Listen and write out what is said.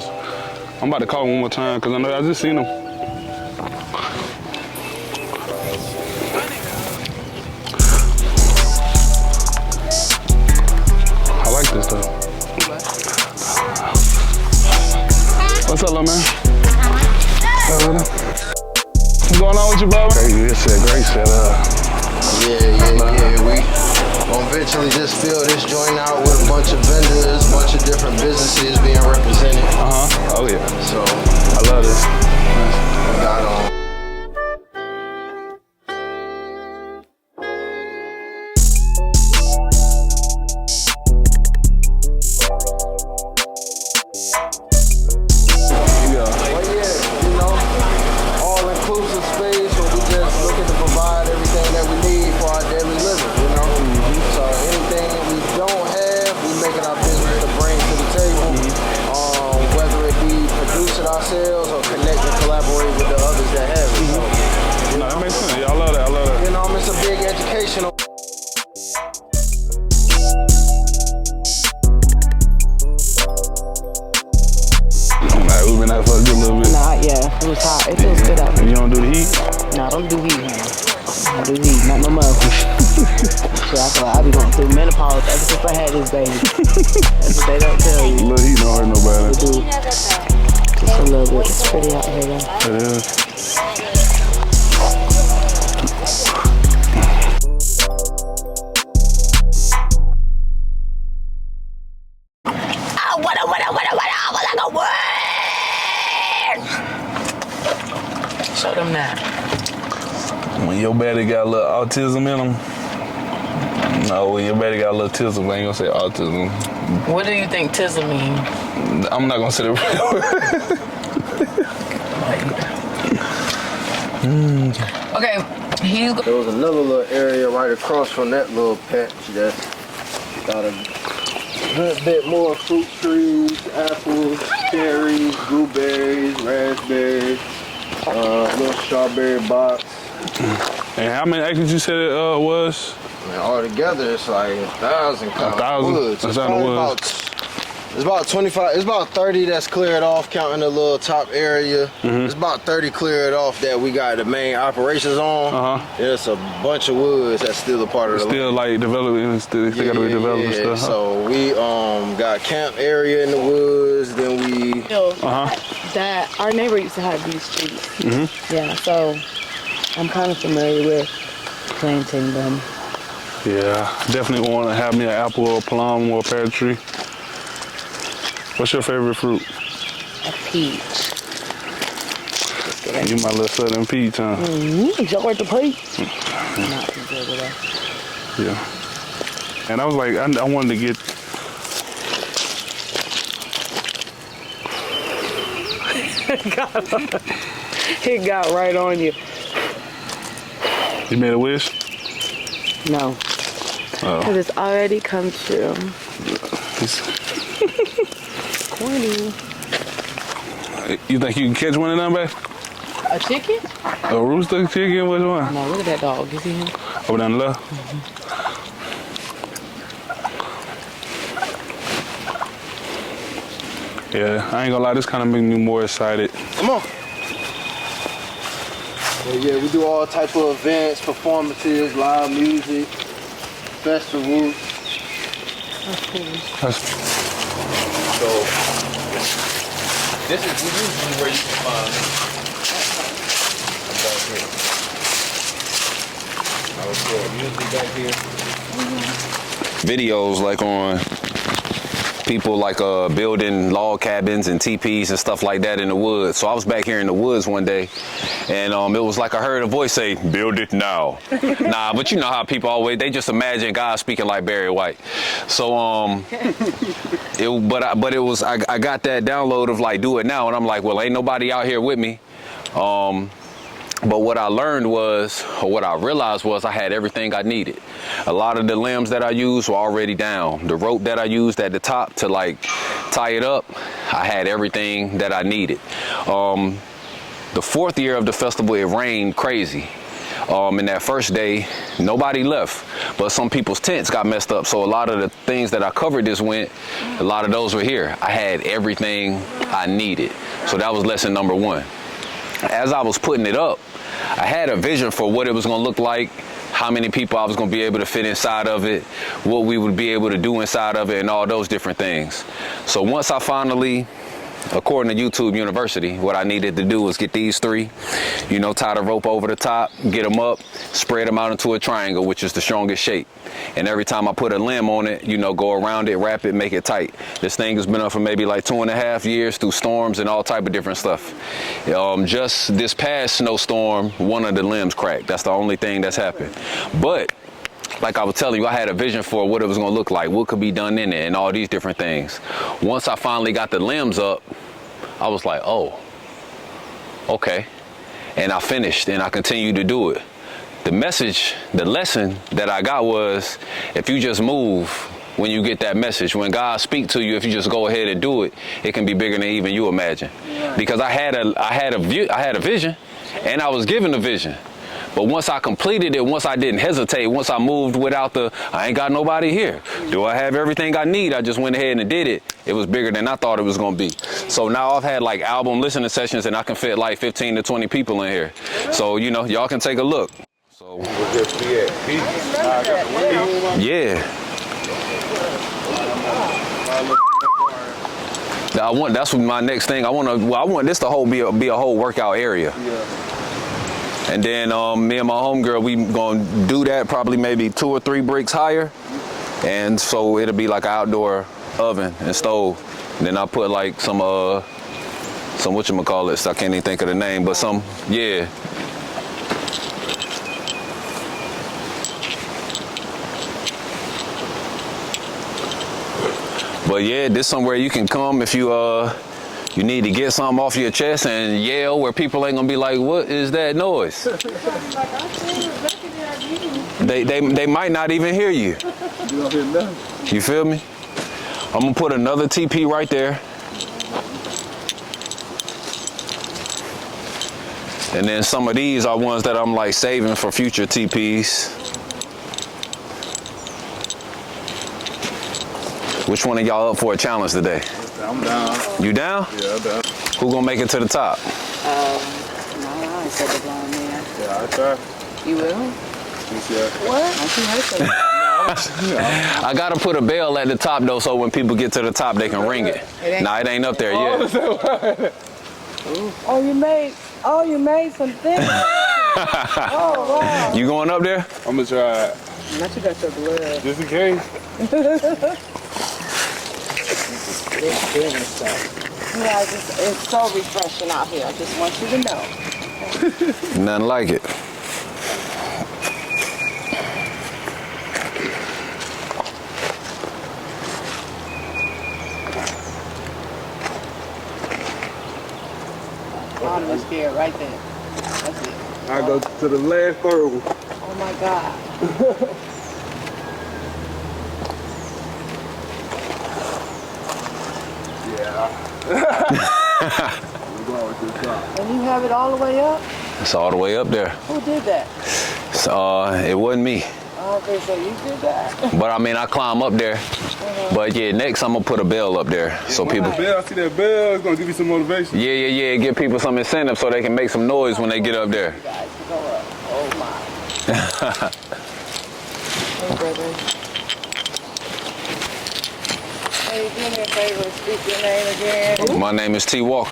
I'm about to call him one more time because I know I just seen him. I like this though. What's up, little man? What's going on with you, bro? Great setup. Yeah. We gonna eventually just fill this joint out with a bunch of vendors, a bunch of different businesses being represented. Oh yeah. So I love this. we got all-inclusive space where we just looking to provide everything that we need for our daily living, you know? So anything that we don't have, we make it our business to bring to the table, whether it be produce it ourselves or connect and collaborate with the others that have it. So, No, that makes sense. Yeah, I love that. you know, it's a big educational. We've been out for a good little bit. Nah, yeah, it was hot. It feels good out here. You don't do the heat? Nah, don't do heat, man. Don't do heat, not no more. Shit, I feel like I be going through menopause ever since I had this baby. That's what they don't tell you. A little heat don't hurt nobody. They do. Just a little bit. It's pretty out here, though. It is. Show them that. When your baby got a little autism in him. No, when your baby got a little tism, I ain't gonna say autism. What do you think tism mean? I'm not gonna say the real word. Okay, There was another little area right across from that little patch that's got a good bit more fruit trees, apples, cherries, blueberries, raspberries, little strawberry box. And how many acres you said it was? And all together, it's like 1,000 count 1,000? woods. That's not the woods. It's about 25. It's about 30 that's cleared off, counting the little top area. It's about 30 cleared off that we got the main operations on. There's a bunch of woods that's still a part of the. Still like developing, still gotta be developed and stuff. So we got camp area in the woods. Then we. that our neighbor used to have these trees. Yeah, so I'm kind of familiar with planting them. Yeah, definitely want to have me an apple or a plum or a pear tree. What's your favorite fruit? A peach. You my little southern peach, huh? Y'all like the peach? Not too good with that. Yeah. And I was like, I wanted to get. It got right on you. You made a wish? No. Because it's already come true. Corny. You think you can catch one of them, babe? A chicken? A rooster chicken? Which one? No, look at that dog. You see him? Over down the left? Yeah, I ain't gonna lie, this kind of make me more excited. Come on. Yeah, we do all type of events, performances, live music, festivals. That's cool. So this is usually where you can find me. Back here. Videos like on people like building log cabins and teepees and stuff like that in the woods. So I was back here in the woods one day, and it was like I heard a voice say, "Build it now." Nah, but you know how people always, they just imagine God speaking like Barry White. So but it was, I got that download of like, do it now, and I'm like, well, ain't nobody out here with me. But what I learned was, or what I realized was, I had everything I needed. A lot of the limbs that I used were already down. The rope that I used at the top to like tie it up, I had everything that I needed. The fourth year of the festival, it rained crazy. In that first day, nobody left, but some people's tents got messed up. So a lot of the things that I covered this winter, a lot of those were here. I had everything I needed. So that was lesson number one. As I was putting it up, I had a vision for what it was going to look like, how many people I was going to be able to fit inside of it, what we would be able to do inside of it, and all those different things. So once I finally, according to YouTube University, what I needed to do was get these three, you know, tie the rope over the top, get them up, spread them out into a triangle, which is the strongest shape. And every time I put a limb on it, you know, go around it, wrap it, make it tight. This thing has been up for maybe like 2.5 years through storms and all type of different stuff. Just this past snowstorm, one of the limbs cracked. That's the only thing that's happened. But like I was telling you, I had a vision for what it was going to look like, what could be done in it, and all these different things. Once I finally got the limbs up, I was like, oh, okay. And I finished, and I continued to do it. The message, the lesson that I got was, if you just move when you get that message, when God speaks to you, if you just go ahead and do it, it can be bigger than even you imagine. Because I had a vision, and I was given a vision. But once I completed it, once I didn't hesitate, once I moved without I ain't got nobody here. Do I have everything I need? I just went ahead and did it. It was bigger than I thought it was going to be. So now I've had like album listening sessions, and I can fit like 15 to 20 people in here. So, you know, y'all can take a look. So, yeah. That's my next thing. I want this to be a whole workout area. And then me and my homegirl, we gonna do that probably maybe 2 or 3 bricks higher. And so it'll be like an outdoor oven and stove. And then I put like some whatchamacallit, I can't even think of the name, but yeah. But yeah, this somewhere you can come if you need to get something off your chest and yell where people ain't gonna be like, what is that noise? They might not even hear you. You feel me? I'm gonna put another TP right there. And then some of these are ones that I'm like saving for future TPs. Which one of y'all up for a challenge today? I'm down. You down? Yeah, I'm down. Who gonna make it to the top? No, I ain't said the blind man. Yeah, I try. You will? What? I gotta put a bell at the top though, so when people get to the top, they can ring it. Nah, it ain't up there yet. Oh, you made some things. Oh, wow. You going up there? I'm gonna try it. Not you got your blood. Just in case. Yeah, it's so refreshing out here. I just want you to know. Nothing like it. I'm scared right there. That's it. I go to the last third one. Oh my God. And you have it all the way up? It's all the way up there. Who did that? It wasn't me. Okay, so you did that. But I mean, I climb up there. But yeah, next I'm gonna put a bell up there so people. I see that bell. It's gonna give you some motivation. Yeah. Give people some incentive so they can make some noise when they get up there. You guys go up. Oh my. Hey, brother. Hey, do me a favor and speak your name again. My name is T. Walker.